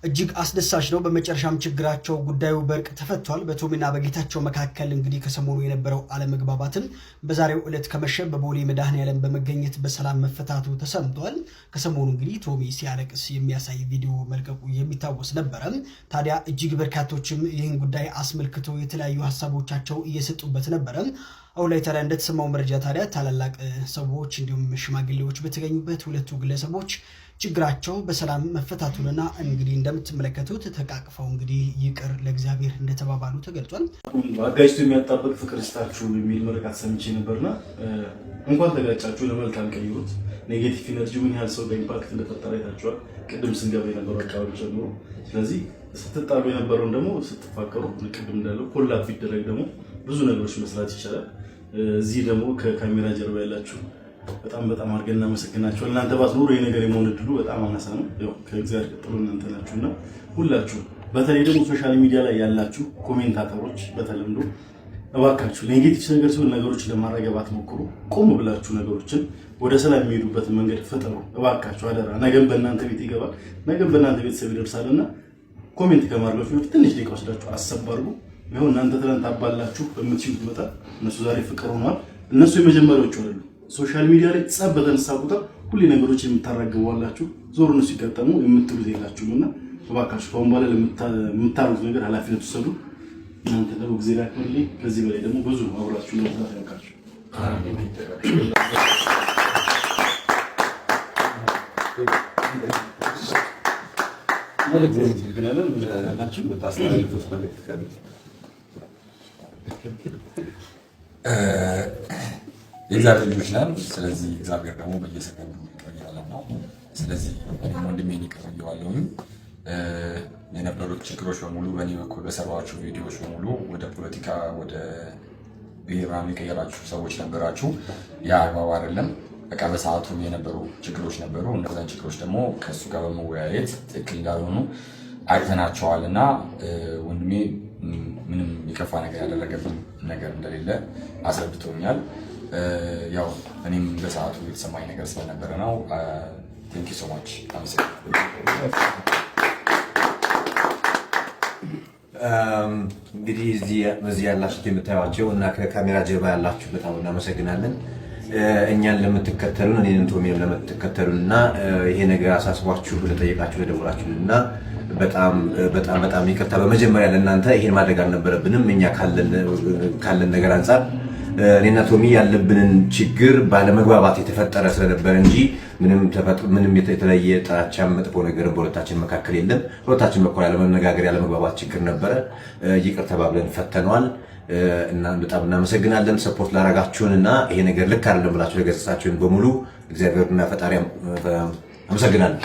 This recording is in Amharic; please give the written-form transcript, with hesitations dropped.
እጅግ አስደሳች ነው። በመጨረሻም ችግራቸው ጉዳዩ በእርቅ ተፈቷል። በቶሚና በጌታቸው መካከል እንግዲህ ከሰሞኑ የነበረው አለመግባባትን በዛሬው ዕለት ከመሸ በቦሌ መድኃኔዓለም በመገኘት በሰላም መፈታቱ ተሰምቷል። ከሰሞኑ እንግዲህ ቶሚ ሲያለቅስ የሚያሳይ ቪዲዮ መልቀቁ የሚታወስ ነበረ። ታዲያ እጅግ በርካቶችም ይህን ጉዳይ አስመልክቶ የተለያዩ ሀሳቦቻቸው እየሰጡበት ነበረ። አሁን ላይ ታዲያ እንደተሰማው መረጃ ታዲያ ታላላቅ ሰዎች እንዲሁም ሽማግሌዎች በተገኙበት ሁለቱ ግለሰቦች ችግራቸው በሰላም መፈታቱንና እንግዲህ እንደምትመለከቱት ተቃቅፈው እንግዲህ ይቅር ለእግዚአብሔር እንደተባባሉ ተገልጿል። አጋጭቶ የሚያጣበቅ ፍቅር ይስጣችሁ የሚል ምርቃት ሰምቼ ነበርና እንኳን ተጋጫችሁ ለመልካም ቀይሩት። ኔጌቲቭ ኢነርጂ ምን ያህል ሰው በኢምፓክት እንደፈጠረ አይታችኋል። ቅድም ስንገባ የነበረው አካባቢ ጀምሮ። ስለዚህ ስትጣሉ የነበረውን ደግሞ ስትፋቀሩ ቅድም እንዳለው ኮላፕ ቢደረግ ደግሞ ብዙ ነገሮች መስራት ይቻላል። እዚህ ደግሞ ከካሜራ ጀርባ ያላችሁ በጣም አድርገን እናመሰግናችኋለን። እናንተ ባትኖሩ ይሄ ነገር የመሆን እድሉ በጣም አናሳ ነው። ያው ከእግዚአብሔር ቀጥሎ እናንተ ናችሁና ሁላችሁ በተለይ ደግሞ ሶሻል ሚዲያ ላይ ያላችሁ ኮሜንታተሮች በተለምዶ እባካችሁ ኔጌቲቭ ነገር ሲሆን ነገሮች ለማረጋጋት ሞክሩ። ቆም ብላችሁ ነገሮችን ወደ ሰላም የሚሄዱበትን መንገድ ፈጠሩ እባካችሁ አደራ። ነገም በእናንተ ቤት ይገባል፣ ነገም በእናንተ ቤተሰብ ይደርሳልና ኮሜንት ከማድረጋችሁ በፊት ትንሽ ደቂቃ ወስዳችሁ አሰብ አድርጉ። ይሁን እናንተ ትናንት አባላችሁ በምትችሉት መጠን እነሱ ዛሬ ፍቅር ሆነዋል። እነሱ የመጀመሪያዎቹ አይደሉም። ሶሻል ሚዲያ ላይ ጸብ በተነሳ ቁጥር ሁሉ ነገሮች የምታራግቧላችሁ ዞር ነው ሲጋጠሙ የምትሉት የላችሁምና እባካችሁ ከአሁን በኋላ የምታሩት ነገር ኃላፊነት ወሰዱ። እናንተ ደግሞ ጊዜ ላክልኝ። ከዚህ በላይ ደግሞ ብዙ አብራችሁ ለመስራት ያውቃችሁ። የእግዚአብሔር ልጆች ነን። ስለዚህ እግዚአብሔር ደግሞ በየሰከንዱ ይቀርያል ነው። ስለዚህ እኔም ወንድሜን ይቀርያለሁ። የነበሩት ችግሮች በሙሉ በእኔ በኩል በሰራኋቸው ቪዲዮዎች በሙሉ ወደ ፖለቲካ ወደ ብሔር የቀየራችሁ ሰዎች ነበራችሁ። ያ አግባብ አይደለም። በቃ በሰዓቱ የነበሩ ችግሮች ነበሩ። እነዛን ችግሮች ደግሞ ከእሱ ጋር በመወያየት ትክክል እንዳልሆኑ አይተናቸዋል እና ወንድሜ ምንም የከፋ ነገር ያደረገብን ነገር እንደሌለ አስረድቶኛል። ያው እኔም በሰዓቱ የተሰማኝ ነገር ስለነበረ ነው። ቴንክ ዩ ሶ ማች እንግዲህ እዚህ ያላችሁት የምታዩዋቸው እና ከካሜራ ጀርባ ያላችሁ በጣም እናመሰግናለን። እኛን ለምትከተሉን እኔን ቶሚን ለምትከተሉን እና ይሄ ነገር አሳስቧችሁ ለጠየቃችሁ ለደወላችሁን እና በጣም ይቅርታ በመጀመሪያ ለእናንተ ይሄን ማድረግ አልነበረብንም። እኛ ካለን ነገር አንጻር እኔና ቶሚ ያለብንን ችግር ባለመግባባት የተፈጠረ ስለነበረ እንጂ ምንም የተለየ ጥላቻ መጥፎ ነገር በሁለታችን መካከል የለም። ሁለታችን በኩል ያለመነጋገር ያለመግባባት ችግር ነበረ። ይቅር ተባብለን ፈተነዋል እና በጣም እናመሰግናለን። ሰፖርት ላደረጋችሁን እና ይሄ ነገር ልክ አይደለም ብላችሁ ለገሰጻችሁን በሙሉ እግዚአብሔርና ፈጣሪ አመሰግናለሁ።